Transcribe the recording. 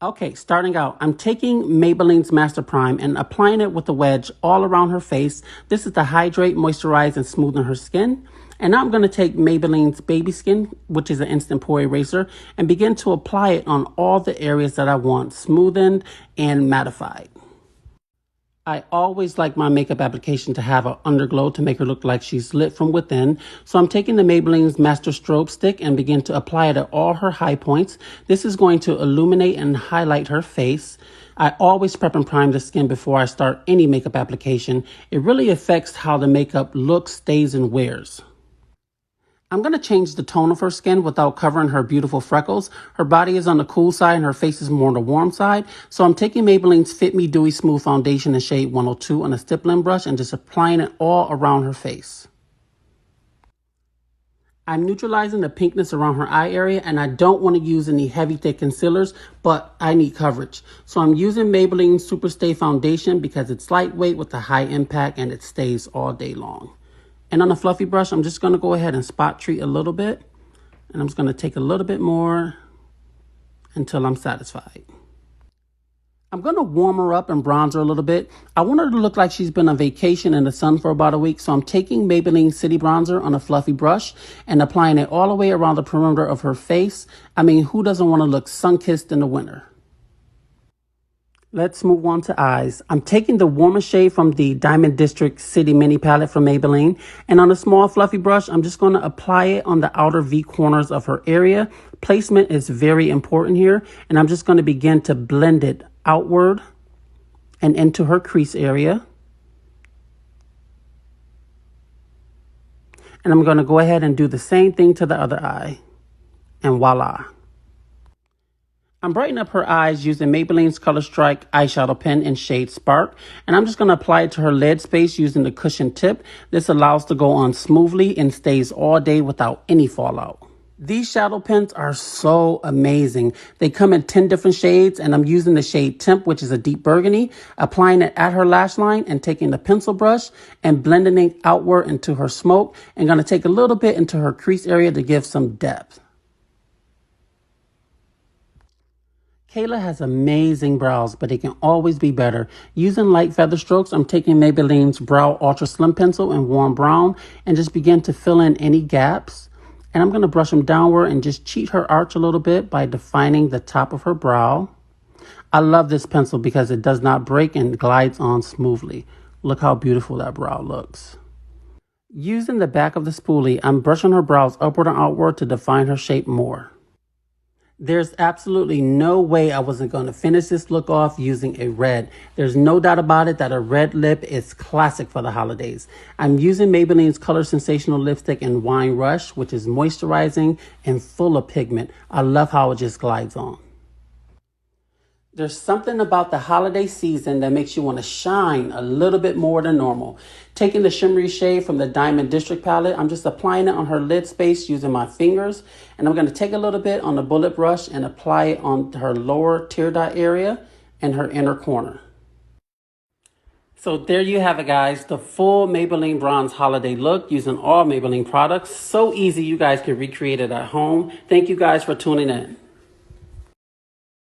Okay, starting out, I'm taking Maybelline's Master Prime and applying it with a wedge all around her face. This is to hydrate, moisturize, and smoothen her skin. And now I'm going to take Maybelline's Baby Skin, which is an instant pore eraser, and begin to apply it on all the areas that I want smoothened and mattified. I always like my makeup application to have an underglow to make her look like she's lit from within. So I'm taking the Maybelline's Master Strobe Stick and begin to apply it at all her high points. This is going to illuminate and highlight her face. I always prep and prime the skin before I start any makeup application. It really affects how the makeup looks, stays, and wears. I'm going to change the tone of her skin without covering her beautiful freckles. Her body is on the cool side and her face is more on the warm side. So I'm taking Maybelline's Fit Me Dewy Smooth Foundation in shade 102 on a stippling brush and just applying it all around her face. I'm neutralizing the pinkness around her eye area, and I don't want to use any heavy, thick concealers, but I need coverage. So I'm using Maybelline Super Stay Foundation because it's lightweight with a high impact and it stays all day long. And on a fluffy brush, I'm just going to go ahead and spot treat a little bit. And I'm just going to take a little bit more until I'm satisfied. I'm going to warm her up and bronze her a little bit. I want her to look like she's been on vacation in the sun for about a week. So I'm taking Maybelline City Bronzer on a fluffy brush and applying it all the way around the perimeter of her face. I mean, who doesn't want to look sun-kissed in the winter? Let's move on to eyes. I'm taking the warmest shade from the Diamond District City Mini Palette from Maybelline. And on a small fluffy brush, I'm just going to apply it on the outer V corners of her area. Placement is very important here. And I'm just going to begin to blend it outward and into her crease area. And I'm going to go ahead and do the same thing to the other eye. And voila. I'm brightening up her eyes using Maybelline's Color Strike eyeshadow pen in shade Spark. And I'm just going to apply it to her lid space using the cushion tip. This allows to go on smoothly and stays all day without any fallout. These shadow pens are so amazing. They come in 10 different shades, and I'm using the shade Temp, which is a deep burgundy, applying it at her lash line and taking the pencil brush and blending it outward into her smoke and going to take a little bit into her crease area to give some depth. Kayla has amazing brows, but they can always be better. Using light feather strokes, I'm taking Maybelline's Brow Ultra Slim Pencil in warm brown and just begin to fill in any gaps. And I'm going to brush them downward and just cheat her arch a little bit by defining the top of her brow. I love this pencil because it does not break and glides on smoothly. Look how beautiful that brow looks. Using the back of the spoolie, I'm brushing her brows upward and outward to define her shape more. There's absolutely no way I wasn't going to finish this look off using a red. There's no doubt about it that a red lip is classic for the holidays. I'm using Maybelline's Color Sensational Lipstick in Wine Rush, which is moisturizing and full of pigment. I love how it just glides on. There's something about the holiday season that makes you want to shine a little bit more than normal. Taking the shimmery shade from the Diamond District palette, I'm just applying it on her lid space using my fingers. And I'm going to take a little bit on the bullet brush and apply it on her lower tear dot area and her inner corner. So there you have it, guys. The full Maybelline Bronze Holiday look using all Maybelline products. So easy, you guys can recreate it at home. Thank you guys for tuning in.